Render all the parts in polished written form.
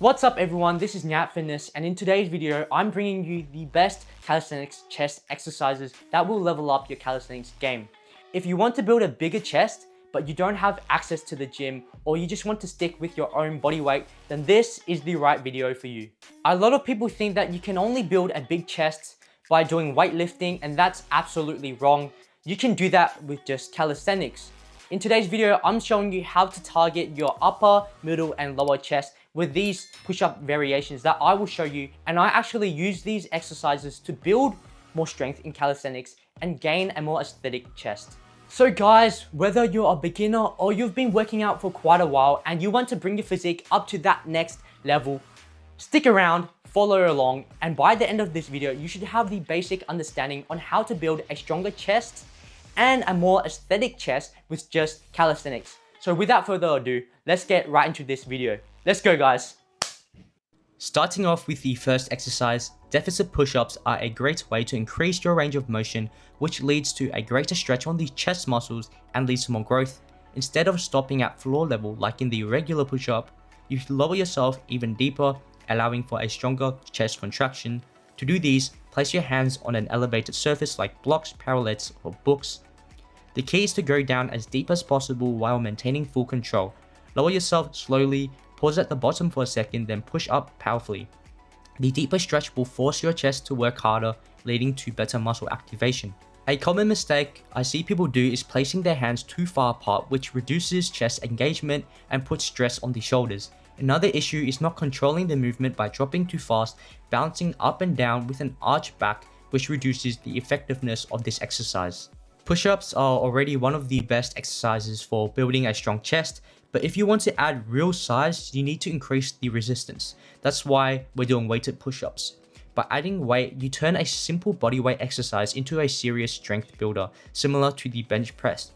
What's up everyone, this is Nyat Fitness, and in today's video, I'm bringing you the best calisthenics chest exercises that will level up your calisthenics game. If you want to build a bigger chest, but you don't have access to the gym, or you just want to stick with your own body weight, then this is the right video for you. A lot of people think that you can only build a big chest by doing weightlifting, and that's absolutely wrong. You can do that with just calisthenics. In today's video, I'm showing you how to target your upper, middle, and lower chest with these push-up variations that I will show you. And I actually use these exercises to build more strength in calisthenics and gain a more aesthetic chest. So guys, whether you're a beginner or you've been working out for quite a while and you want to bring your physique up to that next level, stick around, follow along, and by the end of this video, you should have the basic understanding on how to build a stronger chest and a more aesthetic chest with just calisthenics. So without further ado, let's get right into this video. Let's go guys. Starting off with the first exercise, deficit push-ups are a great way to increase your range of motion, which leads to a greater stretch on the chest muscles and leads to more growth. Instead of stopping at floor level like in the regular push-up, you lower yourself even deeper, allowing for a stronger chest contraction. To do these, place your hands on an elevated surface like blocks, parallels, or books. The key is to go down as deep as possible while maintaining full control. Lower yourself slowly, pause at the bottom for a second, then push up powerfully. The deeper stretch will force your chest to work harder, leading to better muscle activation. A common mistake I see people do is placing their hands too far apart, which reduces chest engagement and puts stress on the shoulders. Another issue is not controlling the movement by dropping too fast, bouncing up and down with an arch back, which reduces the effectiveness of this exercise. Push-ups are already one of the best exercises for building a strong chest, but if you want to add real size, you need to increase the resistance. That's why we're doing weighted push-ups. By adding weight, you turn a simple bodyweight exercise into a serious strength builder, similar to the bench press.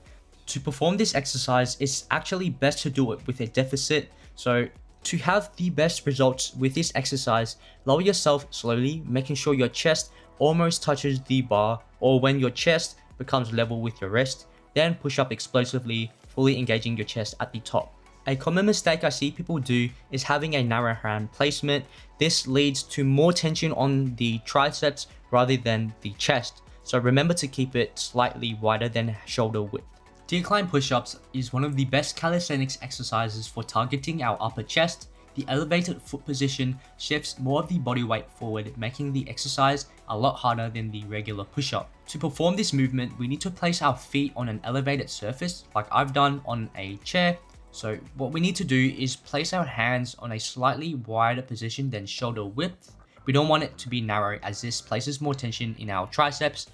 To perform this exercise, it's actually best to do it with a deficit. So to have the best results with this exercise, lower yourself slowly, making sure your chest almost touches the bar, or when your chest becomes level with your wrist, then push up explosively, fully engaging your chest at the top. A common mistake I see people do is having a narrow hand placement. This leads to more tension on the triceps rather than the chest. So remember to keep it slightly wider than shoulder width. Decline push-ups is one of the best calisthenics exercises for targeting our upper chest. The elevated foot position shifts more of the body weight forward, making the exercise a lot harder than the regular push-up. To perform this movement, we need to place our feet on an elevated surface, like I've done on a chair. So what we need to do is place our hands on a slightly wider position than shoulder width. We don't want it to be narrow, as this places more tension in our triceps.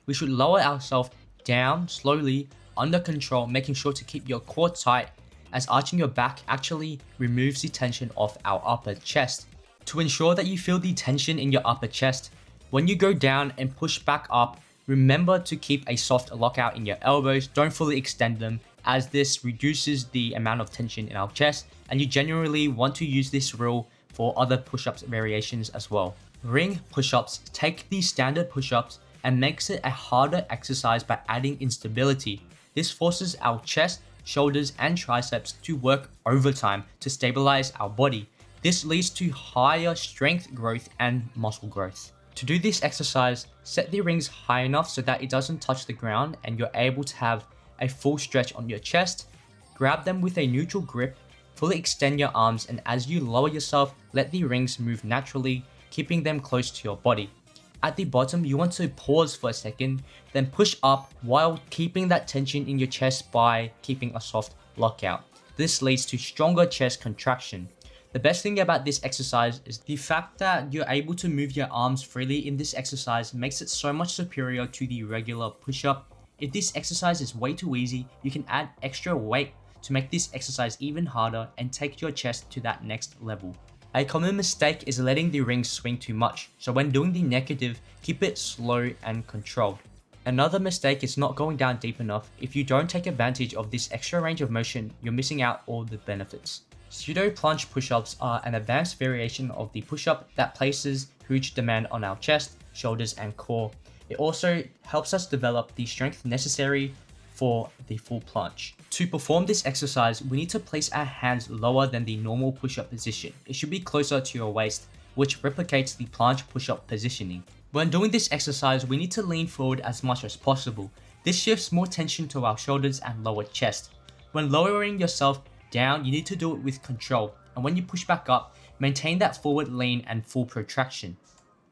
We should lower ourselves down slowly, under control, making sure to keep your core tight, as arching your back actually removes the tension off our upper chest. To ensure that you feel the tension in your upper chest, when you go down and push back up, remember to keep a soft lockout in your elbows. Don't fully extend them, as this reduces the amount of tension in our chest, and you generally want to use this rule for other push-ups variations as well. Ring push-ups take the standard push-ups and makes it a harder exercise by adding instability. This forces our chest, shoulders, and triceps to work overtime to stabilize our body. This leads to higher strength growth and muscle growth. To do this exercise, set the rings high enough so that it doesn't touch the ground and you're able to have a full stretch on your chest. Grab them with a neutral grip, fully extend your arms, and as you lower yourself, let the rings move naturally, keeping them close to your body. At the bottom, you want to pause for a second, then push up while keeping that tension in your chest by keeping a soft lockout. This leads to stronger chest contraction. The best thing about this exercise is the fact that you're able to move your arms freely in this exercise makes it so much superior to the regular push-up. If this exercise is way too easy, you can add extra weight to make this exercise even harder and take your chest to that next level. A common mistake is letting the rings swing too much, so when doing the negative, keep it slow and controlled. Another mistake is not going down deep enough. If you don't take advantage of this extra range of motion, you're missing out all the benefits. Pseudo planche push-ups are an advanced variation of the push-up that places huge demand on our chest, shoulders, and core. It also helps us develop the strength necessary for the full planche. To perform this exercise, we need to place our hands lower than the normal push-up position. It should be closer to your waist, which replicates the planche push-up positioning. When doing this exercise, we need to lean forward as much as possible. This shifts more tension to our shoulders and lower chest. When lowering yourself down, you need to do it with control, and when you push back up, maintain that forward lean and full protraction.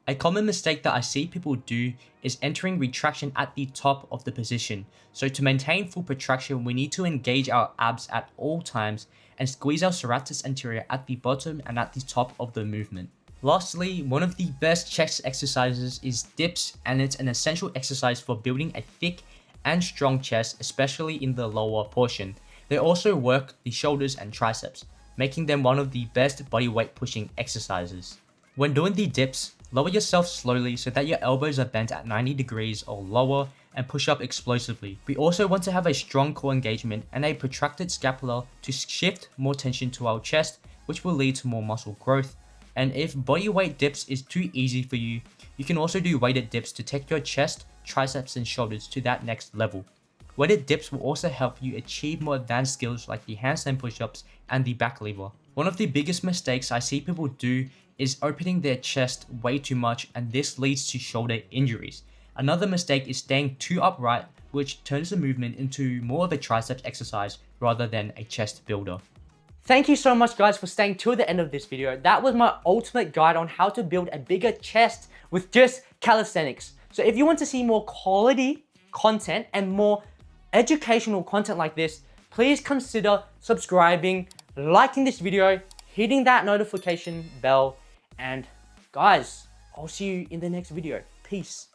A common mistake that I see people do is entering retraction at the top of the position. So to maintain full protraction, we need to engage our abs at all times and squeeze our serratus anterior at the bottom and at the top of the movement. Lastly, one of the best chest exercises is dips, and it's an essential exercise for building a thick and strong chest, especially in the lower portion. They also work the shoulders and triceps, making them one of the best bodyweight pushing exercises. When doing the dips, lower yourself slowly so that your elbows are bent at 90 degrees or lower and push up explosively. We also want to have a strong core engagement and a protracted scapula to shift more tension to our chest, which will lead to more muscle growth. And if bodyweight dips is too easy for you, you can also do weighted dips to take your chest, triceps and shoulders to that next level. Weighted dips will also help you achieve more advanced skills like the handstand push-ups and the back lever. One of the biggest mistakes I see people do is opening their chest way too much, and this leads to shoulder injuries. Another mistake is staying too upright, which turns the movement into more of a triceps exercise rather than a chest builder. Thank you so much guys for staying till the end of this video. That was my ultimate guide on how to build a bigger chest with just calisthenics. So if you want to see more quality content and more educational content like this, please consider subscribing, liking this video, hitting that notification bell, and guys, I'll see you in the next video. Peace.